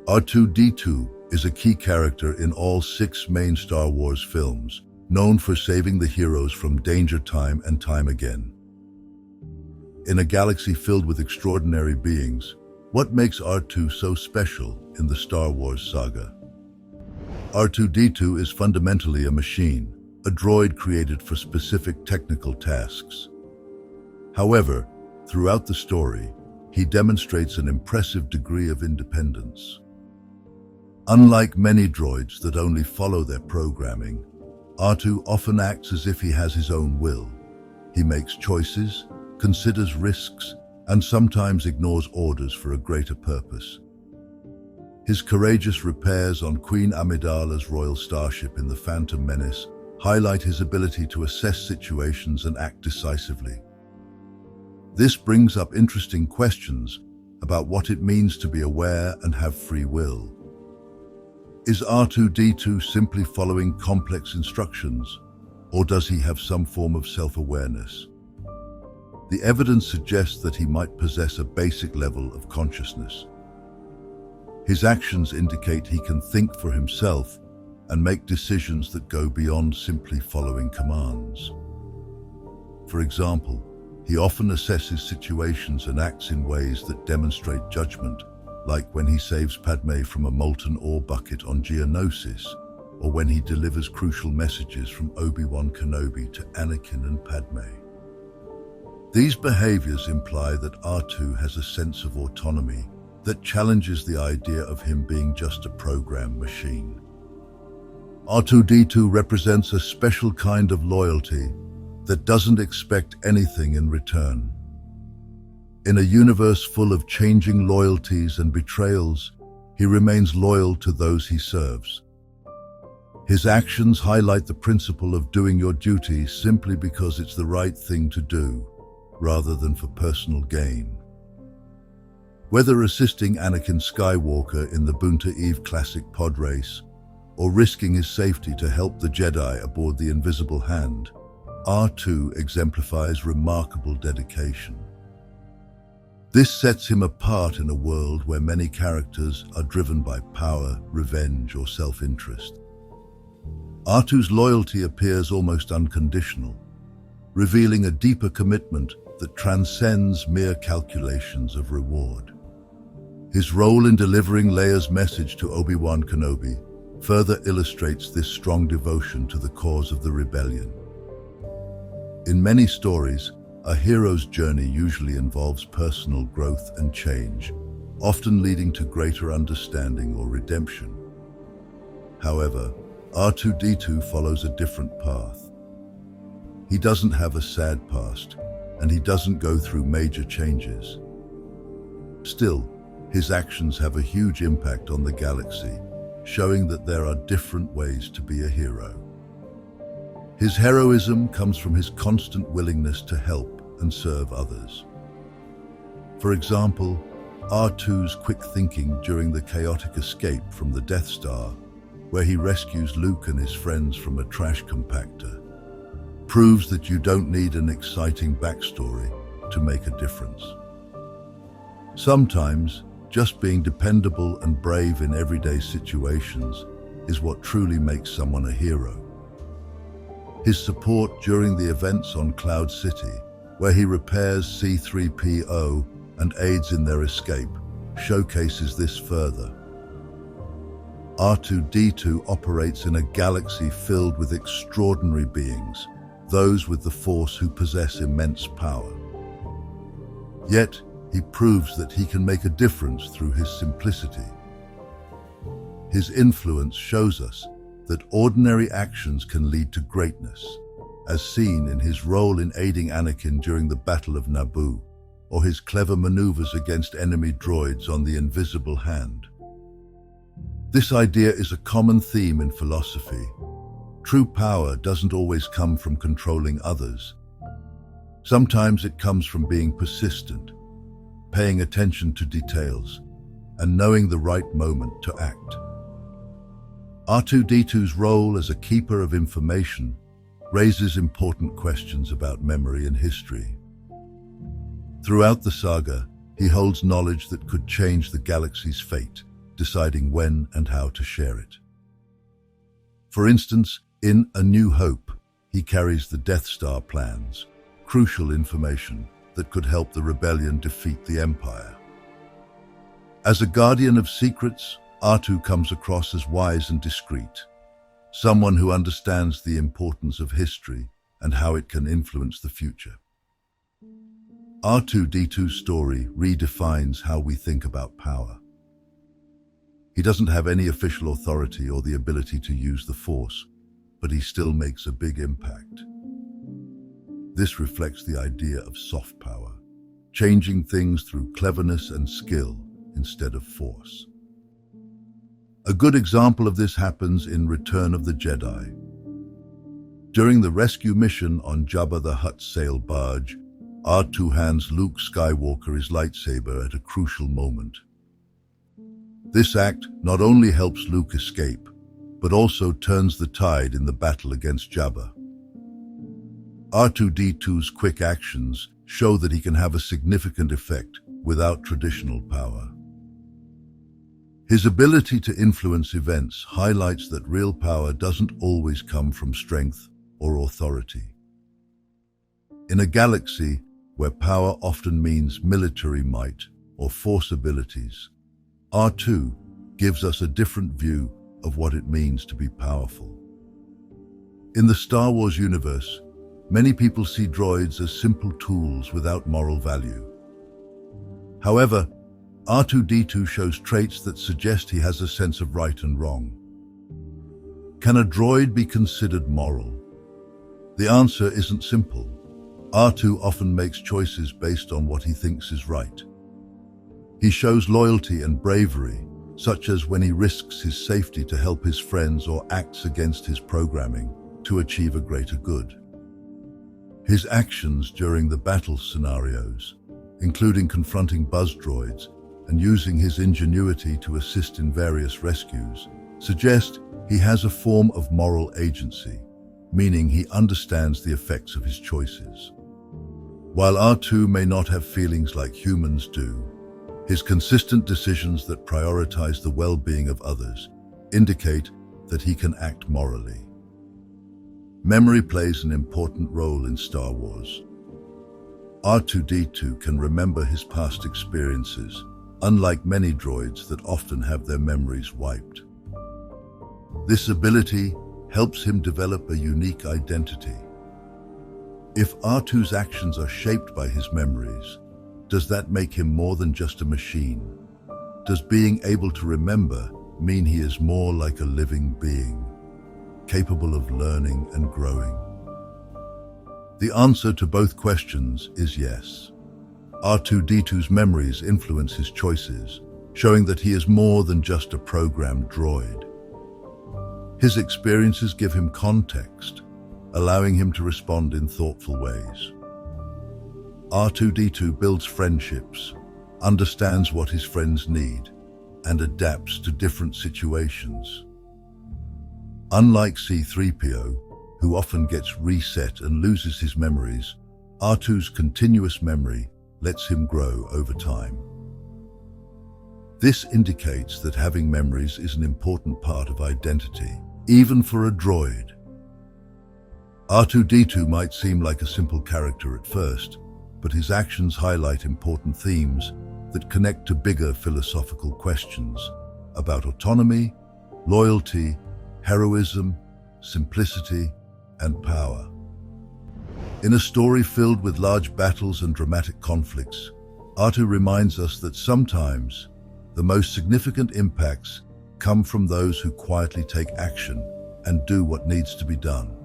R2-D2 is a key character in all 6 main Star Wars films, known for saving the heroes from danger time and time again. In a galaxy filled with extraordinary beings, what makes R2 so special in the Star Wars saga? R2-D2 is fundamentally a machine, a droid created for specific technical tasks. However, throughout the story, he demonstrates an impressive degree of independence. Unlike many droids that only follow their programming, R2 often acts as if he has his own will. He makes choices, considers risks, and sometimes ignores orders for a greater purpose. His courageous repairs on Queen Amidala's royal starship in The Phantom Menace highlight his ability to assess situations and act decisively. This brings up interesting questions about what it means to be aware and have free will. Is R2-D2 simply following complex instructions, or does he have some form of self-awareness? The evidence suggests that he might possess a basic level of consciousness. His actions indicate he can think for himself and make decisions that go beyond simply following commands. For example, he often assesses situations and acts in ways that demonstrate judgment, like when he saves Padme from a molten ore bucket on Geonosis, or when he delivers crucial messages from Obi-Wan Kenobi to Anakin and Padme. These behaviors imply that R2 has a sense of autonomy that challenges the idea of him being just a program machine. R2-D2 represents a special kind of loyalty that doesn't expect anything in return. In a universe full of changing loyalties and betrayals, he remains loyal to those he serves. His actions highlight the principle of doing your duty simply because it's the right thing to do, rather than for personal gain. Whether assisting Anakin Skywalker in the Boonta Eve Classic pod race, or risking his safety to help the Jedi aboard the Invisible Hand, R2 exemplifies remarkable dedication. This sets him apart in a world where many characters are driven by power, revenge, or self-interest. R2's loyalty appears almost unconditional, revealing a deeper commitment that transcends mere calculations of reward. His role in delivering Leia's message to Obi-Wan Kenobi further illustrates this strong devotion to the cause of the rebellion. In many stories, a hero's journey usually involves personal growth and change, often leading to greater understanding or redemption. However, R2-D2 follows a different path. He doesn't have a sad past, and he doesn't go through major changes. Still, his actions have a huge impact on the galaxy, showing that there are different ways to be a hero. His heroism comes from his constant willingness to help and serve others. For example, R2's quick thinking during the chaotic escape from the Death Star, where he rescues Luke and his friends from a trash compactor, proves that you don't need an exciting backstory to make a difference. Sometimes, just being dependable and brave in everyday situations is what truly makes someone a hero. His support during the events on Cloud City, where he repairs C-3PO and aids in their escape, showcases this further. R2-D2 operates in a galaxy filled with extraordinary beings, those with the Force who possess immense power. Yet, he proves that he can make a difference through his simplicity. His influence shows us that ordinary actions can lead to greatness, as seen in his role in aiding Anakin during the Battle of Naboo, or his clever maneuvers against enemy droids on the Invisible Hand. This idea is a common theme in philosophy. True power doesn't always come from controlling others. Sometimes it comes from being persistent, paying attention to details, and knowing the right moment to act. R2-D2's role as a keeper of information raises important questions about memory and history. Throughout the saga, he holds knowledge that could change the galaxy's fate, deciding when and how to share it. For instance, in A New Hope, he carries the Death Star plans, crucial information that could help the rebellion defeat the Empire. As a guardian of secrets, R2 comes across as wise and discreet, someone who understands the importance of history and how it can influence the future. R2-D2's story redefines how we think about power. He doesn't have any official authority or the ability to use the Force, but he still makes a big impact. This reflects the idea of soft power, changing things through cleverness and skill instead of force. A good example of this happens in Return of the Jedi. During the rescue mission on Jabba the Hutt's sail barge, R2 hands Luke Skywalker his lightsaber at a crucial moment. This act not only helps Luke escape, but also turns the tide in the battle against Jabba. R2-D2's quick actions show that he can have a significant effect without traditional power. His ability to influence events highlights that real power doesn't always come from strength or authority. In a galaxy where power often means military might or force abilities, R2 gives us a different view of what it means to be powerful. In the Star Wars universe, many people see droids as simple tools without moral value. However, R2-D2 shows traits that suggest he has a sense of right and wrong. Can a droid be considered moral? The answer isn't simple. R2 often makes choices based on what he thinks is right. He shows loyalty and bravery, such as when he risks his safety to help his friends or acts against his programming to achieve a greater good. His actions during the battle scenarios, including confronting buzz droids and using his ingenuity to assist in various rescues, suggest he has a form of moral agency, meaning he understands the effects of his choices. While R2 may not have feelings like humans do, his consistent decisions that prioritize the well-being of others indicate that he can act morally. Memory plays an important role in Star Wars. R2-D2 can remember his past experiences, unlike many droids that often have their memories wiped. This ability helps him develop a unique identity. If R2's actions are shaped by his memories, does that make him more than just a machine? Does being able to remember mean he is more like a living being, capable of learning and growing? The answer to both questions is yes. R2-D2's memories influence his choices, showing that he is more than just a programmed droid. His experiences give him context, allowing him to respond in thoughtful ways. R2-D2 builds friendships, understands what his friends need, and adapts to different situations. Unlike C-3PO, who often gets reset and loses his memories, R2's continuous memory lets him grow over time. This indicates that having memories is an important part of identity, even for a droid. R2-D2 might seem like a simple character at first, but his actions highlight important themes that connect to bigger philosophical questions about autonomy, loyalty, heroism, simplicity, and power. In a story filled with large battles and dramatic conflicts, R2 reminds us that sometimes the most significant impacts come from those who quietly take action and do what needs to be done.